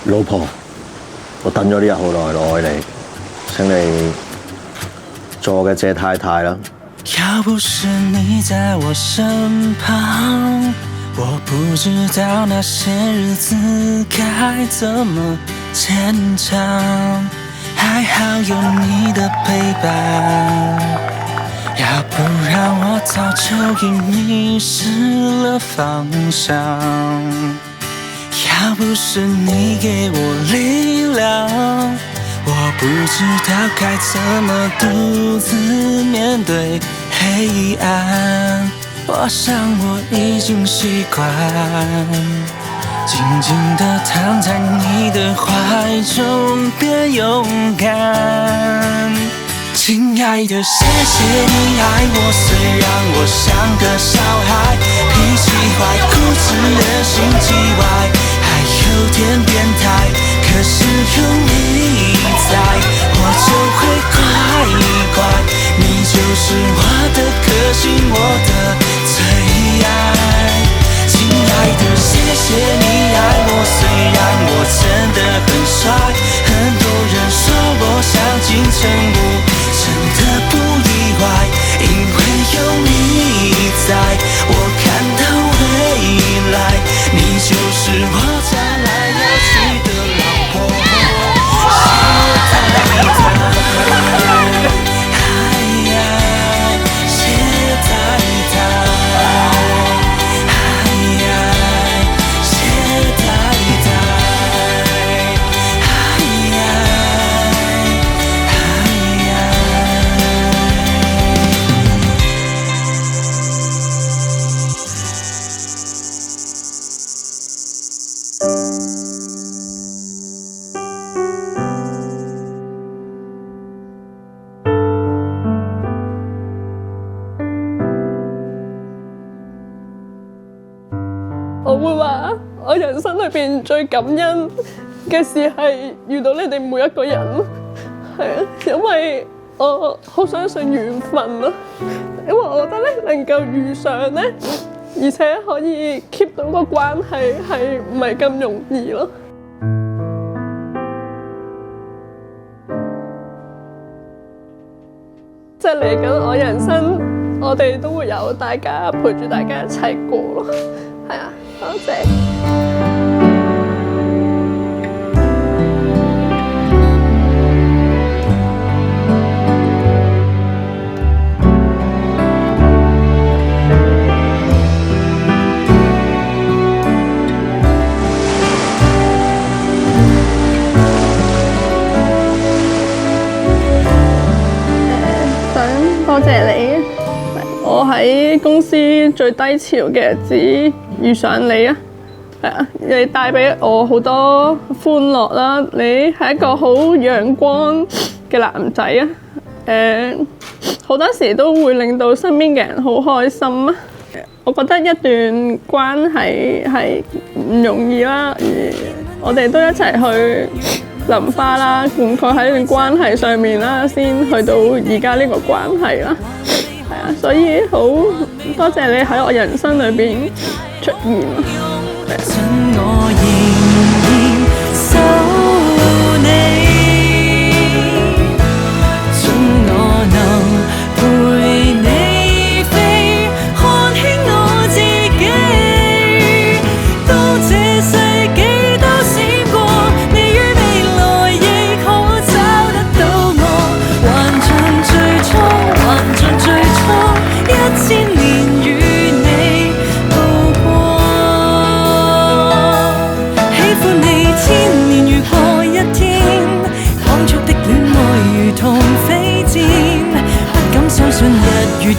老婆，我等咗呢日好耐咯，愛你，請你做我嘅謝太太啦。要不是你在我身旁，我不知道那些日子該怎麼牽長。還好有你的陪伴，要不然我早就已迷失了方向。要不是你給我力量，我不知道該怎麼獨自面對黑暗。我想我已經習慣靜靜地躺在你的懷中，別勇敢。親愛的，謝謝你愛我，雖然我像個小孩，脾氣壞，固執，人心機歪，還有點變態。可是有你在，我就會乖乖。你就是我的個性，我的最愛。親愛的，謝謝你愛我，雖然我真的很帥，很多人說我像金城武，真的不意外，因為有你在，我看到未來，你就是我將來要娶的老婆。我會話我人生裏邊最感恩嘅事係遇到你哋每一個人，係啊，因為我好相信緣分咯，因為我覺得咧能夠遇上咧，而且可以 keep 到個關係係唔係咁容易咯。即係嚟緊我人生，我哋都會有大家陪住大家一齊過咯，係啊。多謝。想多謝你，我喺公司最低潮嘅日子遇上你啊，係啊，你帶俾我好多歡樂啦，你係一個好陽光嘅男仔啊，好多時都會令到身邊嘅人好開心啊。我覺得一段關係係唔容易啦，而我哋都一齊去淋花啦，灌溉喺呢段關係上面啦，先去到而家呢個關係啦。係啊，所以好多謝你喺我人生裏邊出現。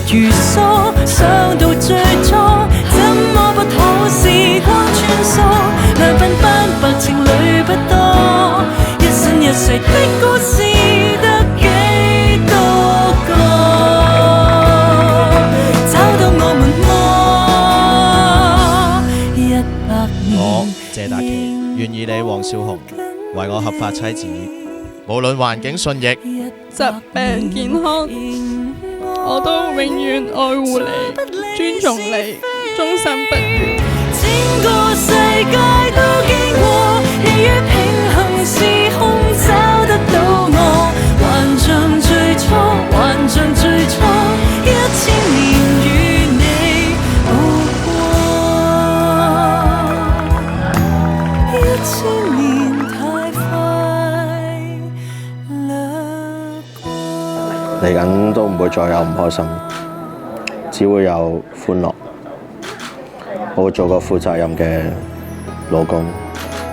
如梭，想到最初，怎麼不可時光穿梭？兩鬢斑白情侶不多，一生一世的故事得幾多個？找到我們麼？100年。我謝達琪願意你黃少雄為我合法妻子，無論環境順逆、疾病健康。我都永遠愛護你，尊重你，終身不渝。整個世界都經過，喜與平嚟緊都唔會再有唔開心，只會有歡樂。我會做個負責任嘅老公，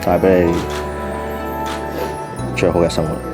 帶俾你最好嘅生活。